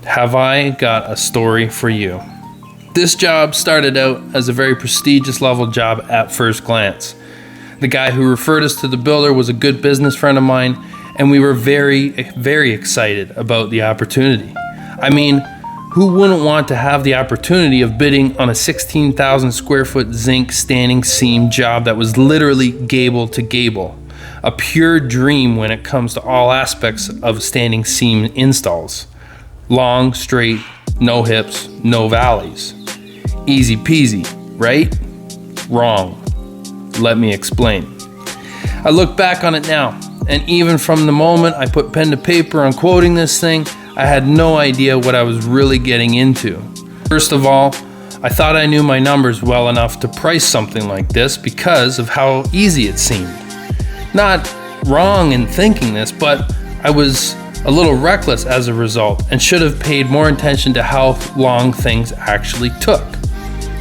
have I got a story for you. This job started out as a very prestigious level job at first glance. The guy who referred us to the builder was a good business friend of mine, and we were very, very excited about the opportunity. I mean, who wouldn't want to have the opportunity of bidding on a 16,000 square foot zinc standing seam job that was literally gable to gable? A pure dream when it comes to all aspects of standing seam installs. Long, straight, no hips, no valleys. Easy peasy, right? Wrong. Let me explain. I look back on it now, and even from the moment I put pen to paper on quoting this thing, I had no idea what I was really getting into. First of all, I thought I knew my numbers well enough to price something like this because of how easy it seemed. Not wrong in thinking this, but I was a little reckless as a result and should have paid more attention to how long things actually took.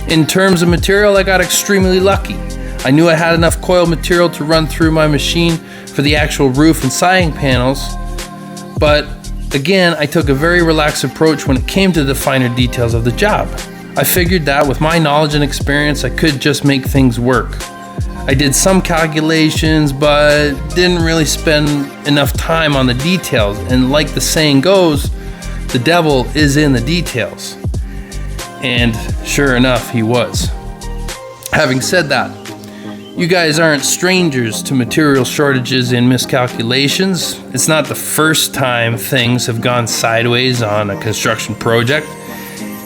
In terms of material, I got extremely lucky. I knew I had enough coil material to run through my machine for the actual roof and siding panels, but again, I took a very relaxed approach when it came to the finer details of the job. I figured that with my knowledge and experience, I could just make things work. I did some calculations, but didn't really spend enough time on the details. And like the saying goes, the devil is in the details. And sure enough, he was. Having said that, you guys aren't strangers to material shortages and miscalculations. It's not the first time things have gone sideways on a construction project,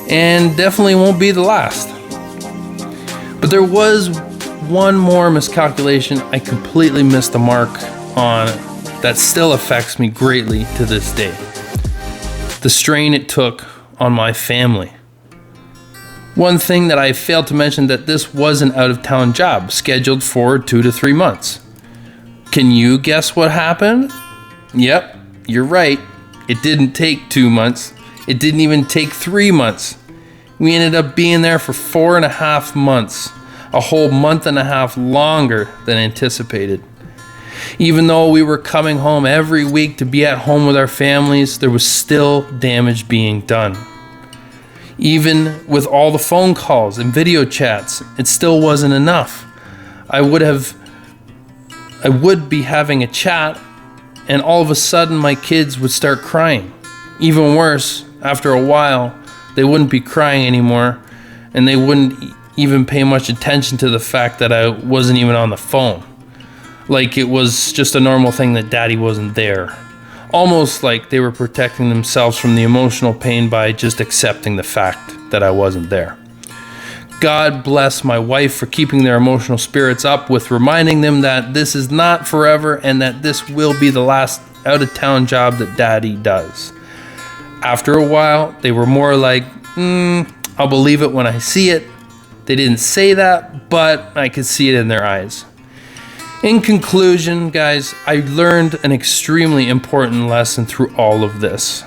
and definitely won't be the last. But there was one more miscalculation I completely missed the mark on that still affects me greatly to this day. The strain it took on my family. One thing that I failed to mention that this was an out-of-town job scheduled for 2 to 3 months. Can you guess what happened? Yep, you're right. It didn't take 2 months. It didn't even take 3 months. We ended up being there for 4.5 months, a whole month and a half longer than anticipated. Even though we were coming home every week to be at home with our families, there was still damage being done. Even with all the phone calls and video chats, it still wasn't enough. I would be having a chat, and all of a sudden my kids would start crying. Even worse, after a while, they wouldn't be crying anymore, and they wouldn't even pay much attention to the fact that I wasn't even on the phone. Like it was just a normal thing that Daddy wasn't there. Almost like they were protecting themselves from the emotional pain by just accepting the fact that I wasn't there. God bless my wife for keeping their emotional spirits up with reminding them that this is not forever and that this will be the last out-of-town job that Daddy does. After a while, they were more like, I'll believe it when I see it. They didn't say that, but I could see it in their eyes. In conclusion, guys, I learned an extremely important lesson through all of this.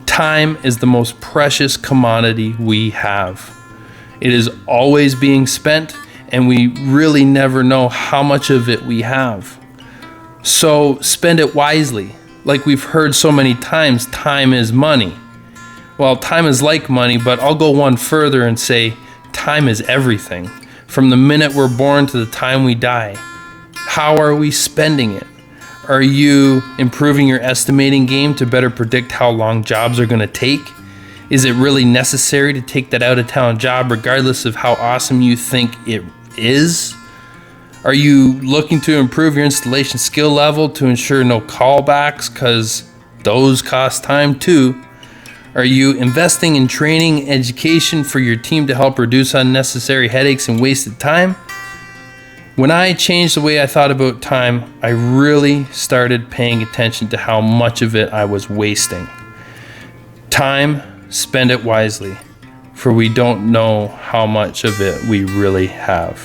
Time is the most precious commodity we have. It is always being spent, and we really never know how much of it we have. So spend it wisely. Like we've heard so many times, time is money. Well, time is like money, but I'll go one further and say time is everything. From the minute we're born to the time we die. How are we spending it? Are you improving your estimating game to better predict how long jobs are going to take? Is it really necessary to take that out-of-town job regardless of how awesome you think it is? Are you looking to improve your installation skill level to ensure no callbacks, because those cost time too? Are you investing in training and education for your team to help reduce unnecessary headaches and wasted time? When I changed the way I thought about time, I really started paying attention to how much of it I was wasting. Time, spend it wisely, for we don't know how much of it we really have.